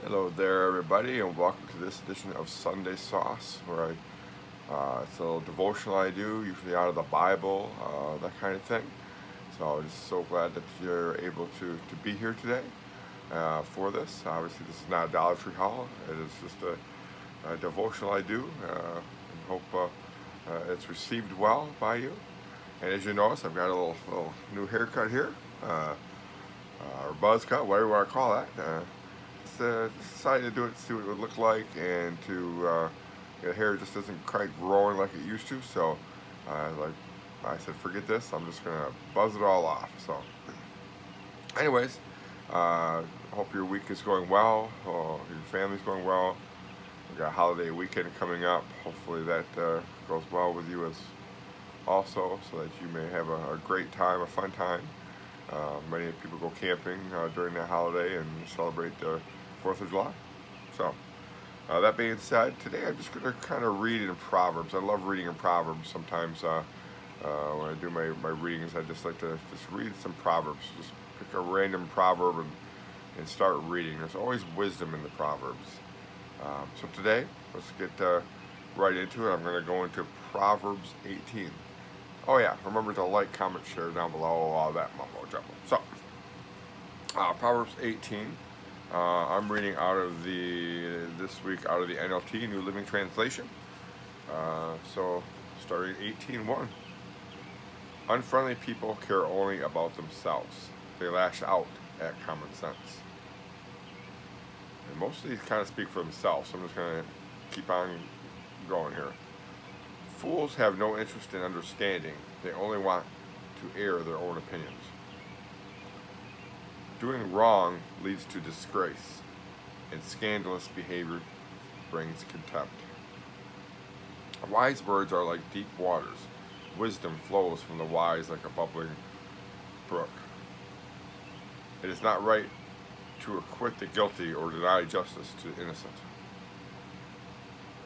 Hello there, everybody, and welcome to this edition of Sunday Sauce, where it's a little devotional I do, usually out of the Bible, that kind of thing. So I'm just so glad that you're able to be here today for this. Obviously, this is not a Dollar Tree haul. It is just a devotional I do, and hope it's received well by you. And as you notice, I've got a little new haircut here, or buzz cut, whatever you want to call that. Decided to do it to see what it would look like, and to the hair just isn't quite growing like it used to. So, like I said, forget this. I'm just gonna buzz it all off. So, anyways, hope your week is going well. Your family's going well. We got a holiday weekend coming up. Hopefully that goes well with you as also, so that you may have a great time, a fun time. Many people go camping during that holiday and celebrate the 4th of July. So, that being said, today I'm just going to kind of read in Proverbs. I love reading in Proverbs. Sometimes when I do my readings, I just like to just read some Proverbs. Just pick a random proverb and start reading. There's always wisdom in the Proverbs. So today, let's get right into it. I'm going to go into Proverbs 18. Oh yeah, remember to like, comment, share down below, all that mumbo jumbo. So, Proverbs 18. I'm reading this week out of the NLT, New Living Translation. So, starting 18:1. Unfriendly people care only about themselves. They lash out at common sense. And most of these kind of speak for themselves, so I'm just going to keep on going here. Fools have no interest in understanding. They only want to air their own opinions. Doing wrong leads to disgrace, and scandalous behavior brings contempt. Wise words are like deep waters. Wisdom flows from the wise like a bubbling brook. It is not right to acquit the guilty or deny justice to the innocent.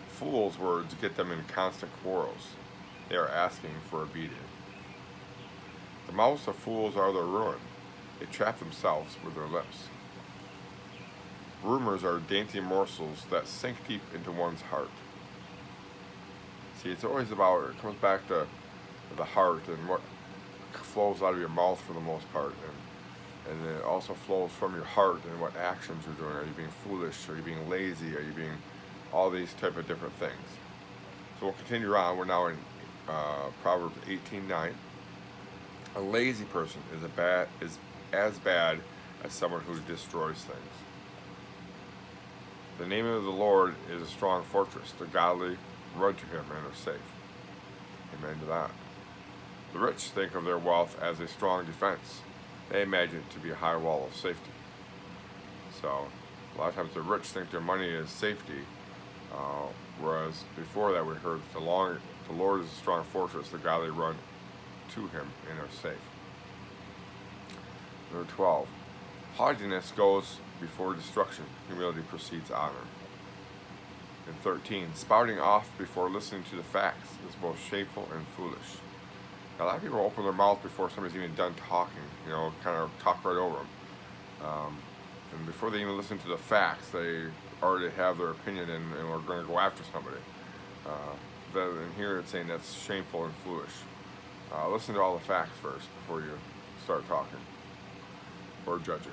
Fools' words get them in constant quarrels. They are asking for a beating. The mouths of fools are their ruin. They trap themselves with their lips. Rumors are dainty morsels that sink deep into one's heart. See, it's always about, it comes back to the heart and what flows out of your mouth for the most part. And it also flows from your heart and what actions you're doing. Are you being foolish? Are you being lazy? Are you being all these type of different things? So we'll continue on. We're now in Proverbs 18:9. A lazy person is as bad as someone who destroys things. The name of the Lord is a strong fortress. The godly run to him and are safe. Amen to that. The rich think of their wealth as a strong defense. They imagine it to be a high wall of safety. So, a lot of times the rich think their money is safety, whereas before that we heard the Lord is a strong fortress. The godly run to him and are safe. Number 12. Haughtiness goes before destruction. Humility precedes honor. And 13. Spouting off before listening to the facts is both shameful and foolish. Now, a lot of people open their mouth before somebody's even done talking, kind of talk right over them. And before they even listen to the facts, they already have their opinion and are going to go after somebody. And here it's saying that's shameful and foolish. Listen to all the facts first before you start talking or judging.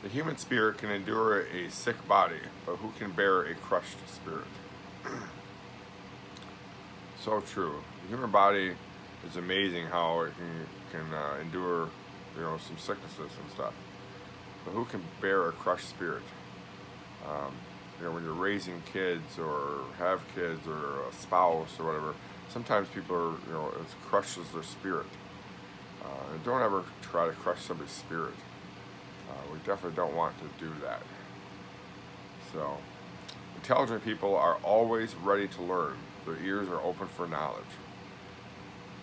The human spirit can endure a sick body, but who can bear a crushed spirit? So true. The human body is amazing how it can endure, some sicknesses and stuff. But who can bear a crushed spirit? When you're raising kids or have kids or a spouse or whatever, sometimes people are, it crushes their spirit. And don't ever try to crush somebody's spirit. We definitely don't want to do that. So, intelligent people are always ready to learn. Their ears are open for knowledge.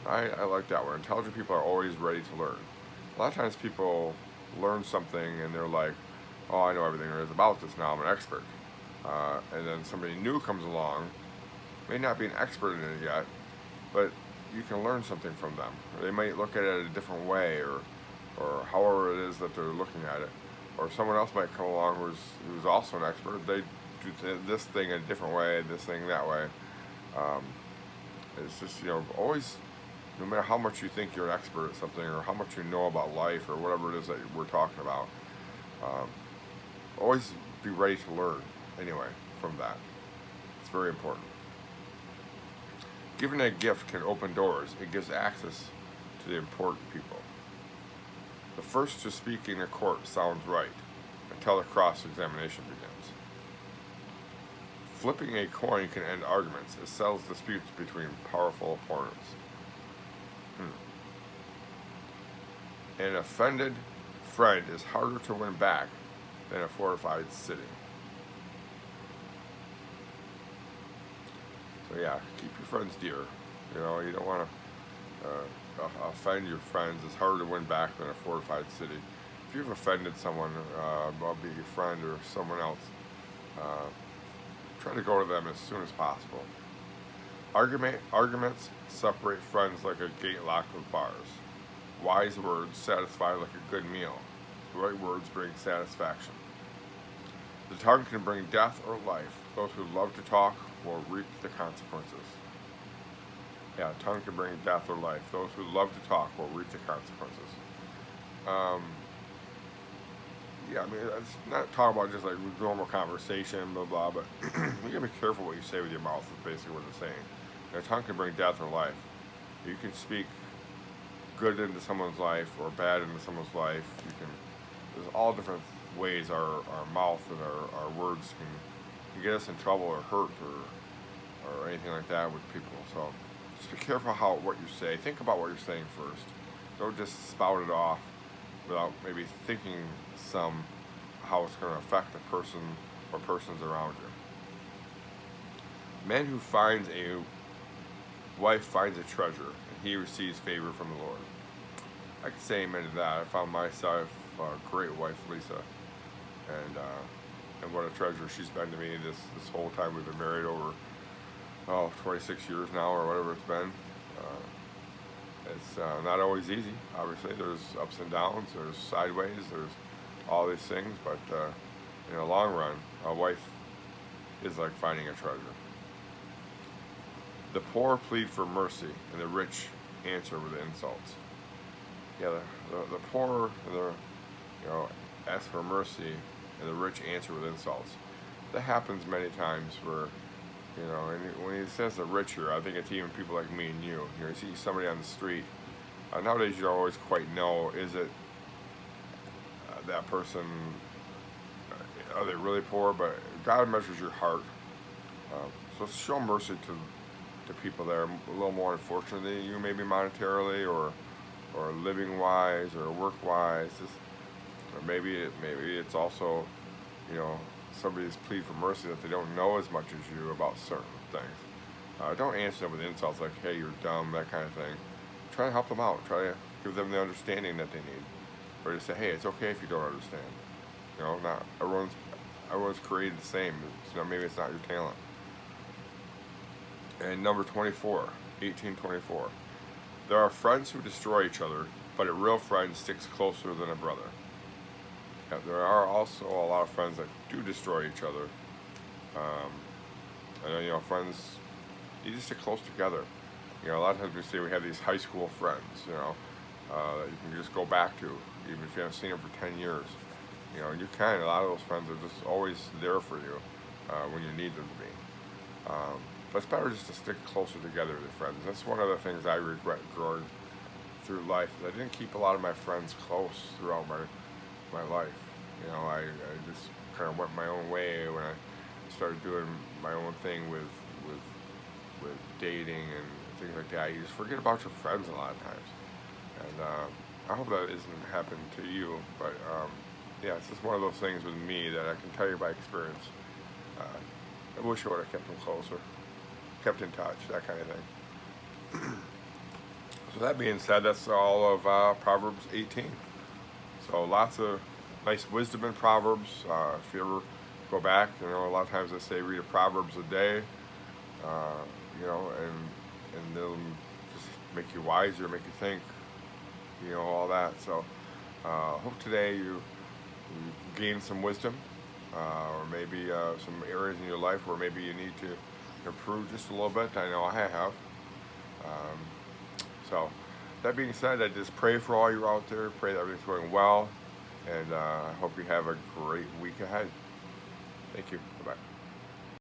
I like that one. Intelligent people are always ready to learn. A lot of times people learn something and they're like, oh, I know everything there is about this now, I'm an expert. And then somebody new comes along, may not be an expert in it yet, but you can learn something from them. They might look at it a different way or however it is that they're looking at it. or someone else might come along who's also an expert. They do this thing in a different way, this thing that way. Um, it's just, always, no matter how much you think you're an expert at something, or how much you know about life, or whatever it is that we're talking about, um, always be ready to learn anyway from that. It's very important. Giving a gift can open doors. It gives access to the important people. The first to speak in a court sounds right until the cross-examination begins. Flipping a coin can end arguments. It settles disputes between powerful opponents. An offended friend is harder to win back than a fortified city. So yeah, keep your friends dear. You don't want to offend your friends. It's harder to win back than a fortified city. If you've offended someone, be it your friend or someone else, try to go to them as soon as possible. Arguments separate friends like a gate locked with bars. Wise words satisfy like a good meal. The right words bring satisfaction. The tongue can bring death or life. Those who love to talk will reap the consequences. Yeah, tongue can bring death or life. Those who love to talk will reap the consequences. It's not talking about just like normal conversation, blah, blah, but you gotta be careful what you say with your mouth, is basically what it's saying. Your tongue can bring death or life. You can speak good into someone's life or bad into someone's life. There's all different ways our mouth and our words can get us in trouble or hurt or anything like that with people. So just be careful what you say. Think about what you're saying first. Don't just spout it off without maybe thinking how it's going to affect the person or persons around you. Man who finds a wife finds a treasure, and he receives favor from the Lord. I can say amen to that. I found myself a great wife, Lisa, and what a treasure she's been to me this whole time we've been married, over 26 years now, or whatever it's been. It's not always easy. Obviously, there's ups and downs, there's sideways, there's all these things, but in the long run, a wife is like finding a treasure. The poor plead for mercy, and the rich answer with insults. Yeah, the poor, ask for mercy, and the rich answer with insults. That happens many times where, and when he says the rich here, I think it's even people like me and you. You see somebody on the street. Nowadays, you don't always quite know, is it that person, are they really poor? But God measures your heart. So show mercy to people that are a little more unfortunate than you, maybe monetarily or living wise or work wise. Or maybe it's also, somebody's plea for mercy that they don't know as much as you about certain things. Don't answer them with insults like, hey, you're dumb, that kind of thing. Try to help them out. Try to give them the understanding that they need. Or just say, hey, it's okay if you don't understand. Not everyone's created the same. Maybe it's not your talent. And number 24, 1824. There are friends who destroy each other, but a real friend sticks closer than a brother. Yeah, there are also a lot of friends that do destroy each other. I know, friends, you just stick close together. A lot of times we say we have these high school friends, that you can just go back to, even if you haven't seen them for 10 years. And you can. A lot of those friends are just always there for you when you need them to be. But it's better just to stick closer together with your friends. That's one of the things I regret growing through life. Is I didn't keep a lot of my friends close throughout my life. I just kind of went my own way when I started doing my own thing with dating and things like that. You just forget about your friends a lot of times. And I hope that isn't happening to you. But it's just one of those things with me that I can tell you by experience. I wish I would have kept them closer, kept in touch, that kind of thing. So that being said, that's all of Proverbs 18. So lots of nice wisdom in Proverbs. If you ever go back, a lot of times I say read a Proverbs a day, and they'll just make you wiser, make you think, all that. So hope today you you gain some wisdom, or maybe some areas in your life where maybe you need to improve just a little bit. I know I have. Um, so, that being said, I just pray for all you out there. Pray that everything's going well, and I hope you have a great week ahead. Thank you. Bye bye.